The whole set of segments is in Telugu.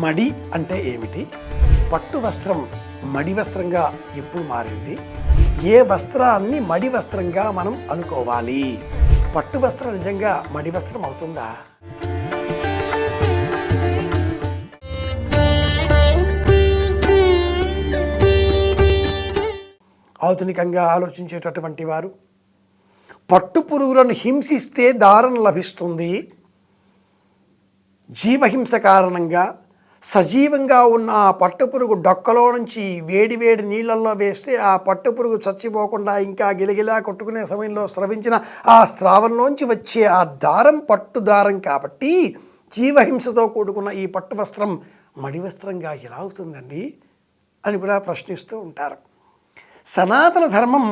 మడి అంటే ఏమిటి? పట్టు వస్త్రం మడి వస్త్రంగా ఎప్పుడు మారింది? ఏ వస్త్రాన్ని మడి వస్త్రంగా మనం అనుకోవాలి? పట్టు వస్త్రం నిజంగా మడి వస్త్రం అవుతుందా? ఆధునికంగా ఆలోచించేటటువంటి వారు పట్టు పురుగులను హింసిస్తే దారం లభిస్తుంది, జీవహింస కారణంగా సజీవంగా ఉన్న ఆ పట్టుపురుగు డొక్కలో నుంచి వేడి వేడి నీళ్ళల్లో వేస్తే ఆ పట్టుపురుగు చచ్చిపోకుండా ఇంకా గిలగిలా కొట్టుకునే సమయంలో స్రవించిన ఆ స్రావంలోంచి వచ్చే ఆ దారం పట్టు దారం కాబట్టి జీవహింసతో కూడుకున్న ఈ పట్టు వస్త్రం మడి వస్త్రంగా ఎలా అవుతుందండి అని కూడా ప్రశ్నిస్తూ ఉంటారు. సనాతన ధర్మం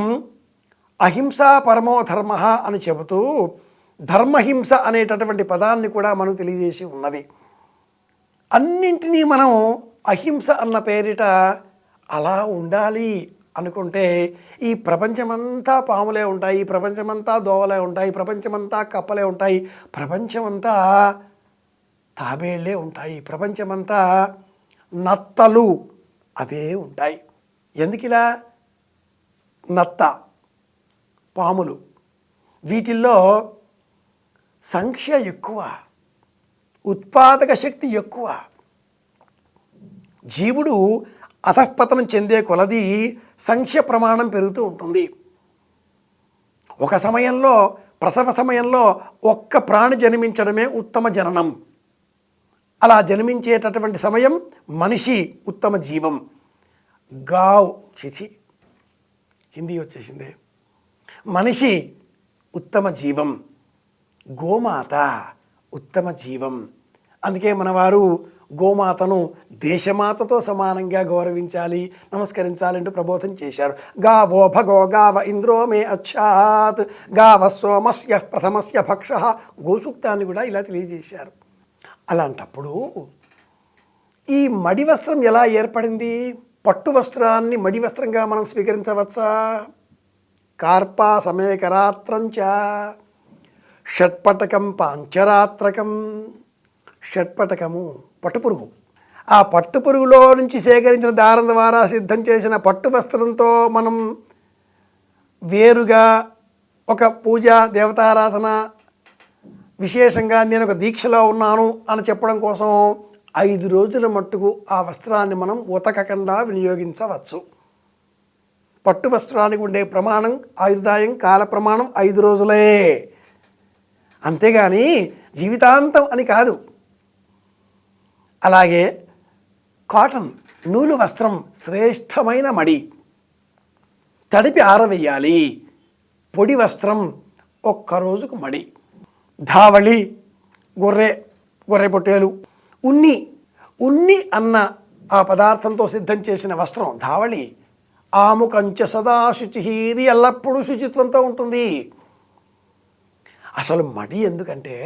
అహింసా పరమో ధర్మ అని చెబుతూ ధర్మహింస అనేటటువంటి పదాన్ని కూడా మనకు తెలియజేసి ఉన్నది. అన్నింటినీ మనం అహింస అన్న పేరిట అలా ఉండాలి అనుకుంటే ఈ ప్రపంచమంతా పాములే ఉంటాయి, ఈ ప్రపంచమంతా దోవలే ఉంటాయి, ప్రపంచమంతా కప్పలే ఉంటాయి, ప్రపంచమంతా తాబేళ్లే ఉంటాయి, ప్రపంచమంతా నత్తలు అవే ఉంటాయి. ఎందుకిలా? నత్త, పాములు వీటిల్లో సంఖ్య ఎక్కువ, ఉత్పాదక శక్తి ఎక్కువ. జీవుడు అధఃపతనం చెందే కొలది సంఖ్య ప్రమాణం పెరుగుతూ ఉంటుంది. ఒక సమయంలో ప్రసవ సమయంలో ఒక్క ప్రాణి జన్మించడమే ఉత్తమ జననం. అలా జన్మించేటటువంటి సమయం మనిషి ఉత్తమ జీవం. గావ్ చిచి హిందీ వచ్చేసింది. మనిషి ఉత్తమ జీవం, గోమాత ఉత్తమ జీవం. అందుకే మనవారు గోమాతను దేశమాతతో సమానంగా గౌరవించాలి, నమస్కరించాలంటూ ప్రబోధం చేశారు. గావో భగో గావ ఇంద్రో మే అచ్చాత్ గావ సోమస్య ప్రథమస్య భక్ష. గోసూక్తాన్ని కూడా ఇలా తెలియజేశారు. అలాంటప్పుడు ఈ మడి వస్త్రం ఎలా ఏర్పడింది? పట్టు వస్త్రాన్ని మడి వస్త్రంగా మనం స్వీకరించవచ్చా? కార్పా సమేకరాత్రంచ షట్పటకం పాంచరాత్రకం. షట్పటకము పట్టుపురుగు. ఆ పట్టుపురుగులో నుంచి సేకరించిన దారం ద్వారా సిద్ధం చేసిన పట్టు వస్త్రంతో మనం వేరుగా ఒక పూజ దేవతారాధన, విశేషంగా నేను ఒక దీక్షలో ఉన్నాను అని చెప్పడం కోసం 5 రోజుల మట్టుకు ఆ వస్త్రాన్ని మనం ఉతకకుండా వినియోగించవచ్చు. పట్టు వస్త్రానికి ఉండే ప్రమాణం ఆయుర్దాయం కాల ప్రమాణం 5 రోజులే, అంతేగాని జీవితాంతం అని కాదు. అలాగే కాటన్ నూలు వస్త్రం శ్రేష్టమైన మడి, తడిపి ఆరవేయాలి. పొడి వస్త్రం ఒక్క రోజుకు మడి. ధావళి గొర్రె పొట్టేలు, ఉన్ని అన్న ఆ పదార్థంతో సిద్ధం చేసిన వస్త్రం ధావళి. ఆముకంచ సదా శుచి, ఇది ఎల్లప్పుడూ శుచిత్వంతో ఉంటుంది. అసలు మడి ఎందుకంటే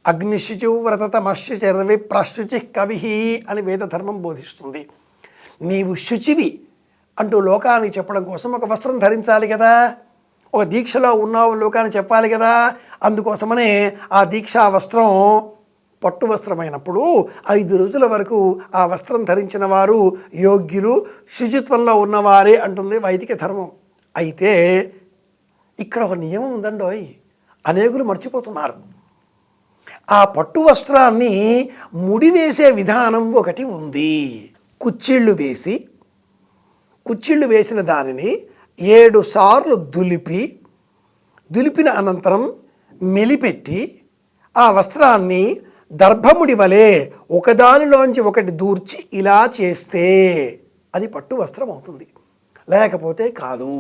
అగ్నిశుచి వ్రతతమశుచిర్వి ప్రశుచి కవి అని వేదధర్మం బోధిస్తుంది. నీవు శుచివి అంటూ లోకానికి చెప్పడం కోసం ఒక వస్త్రం ధరించాలి కదా, ఒక దీక్షలో ఉన్నావు లోకానికి చెప్పాలి కదా. అందుకోసమనే ఆ దీక్షా వస్త్రం పట్టు వస్త్రమైనప్పుడు 5 రోజుల వరకు ఆ వస్త్రం ధరించిన వారు యోగ్యులు, శుచిత్వంలో ఉన్నవారే అంటుంది వైదిక ధర్మం. అయితే ఇక్కడ ఒక నియమం ఉందండోయ్, అనేకులు మర్చిపోతున్నారు. ఆ పట్టు వస్త్రాన్ని ముడివేసే విధానం ఒకటి ఉంది. కుచ్చిళ్ళు వేసిన దానిని 7 సార్లు దులిపిన అనంతరం మెలిపెట్టి ఆ వస్త్రాన్ని దర్భముడి వలె ఒకదానిలోంచి ఒకటి దూర్చి ఇలా చేస్తే అది పట్టు వస్త్రం అవుతుంది, లేకపోతే కాదు.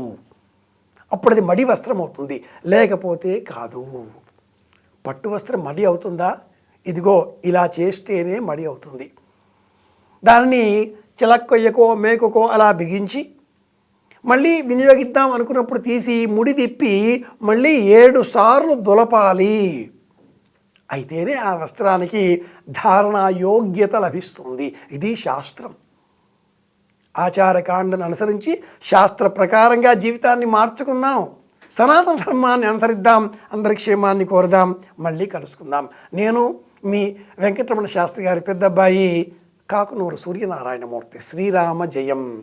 అప్పుడు అది మడి వస్త్రం అవుతుంది, లేకపోతే కాదు. పట్టు వస్త్రం మడి అవుతుందా? ఇదిగో ఇలా చేస్తేనే మడి అవుతుంది. దాన్ని చిలక్కొయ్యకో మేకకో అలా బిగించి మళ్ళీ వినియోగిద్దాం అనుకున్నప్పుడు తీసి ముడి తిప్పి మళ్ళీ 7 సార్లు దులపాలి. అయితేనే ఆ వస్త్రానికి ధారణ యోగ్యత లభిస్తుంది. ఇది శాస్త్రం. ఆచారకాండను అనుసరించి శాస్త్ర ప్రకారంగా జీవితాన్ని మార్చుకుందాం. సనాతన ధర్మాన్ని అనుసరిద్దాం. అందరి క్షేమాన్ని కోరుదాం. మళ్ళీ కలుసుకుందాం. నేను మీ వెంకటరమణ శాస్త్రి గారి పెద్దబ్బాయి కాకునూరు సూర్యనారాయణమూర్తి. శ్రీరామ జయం.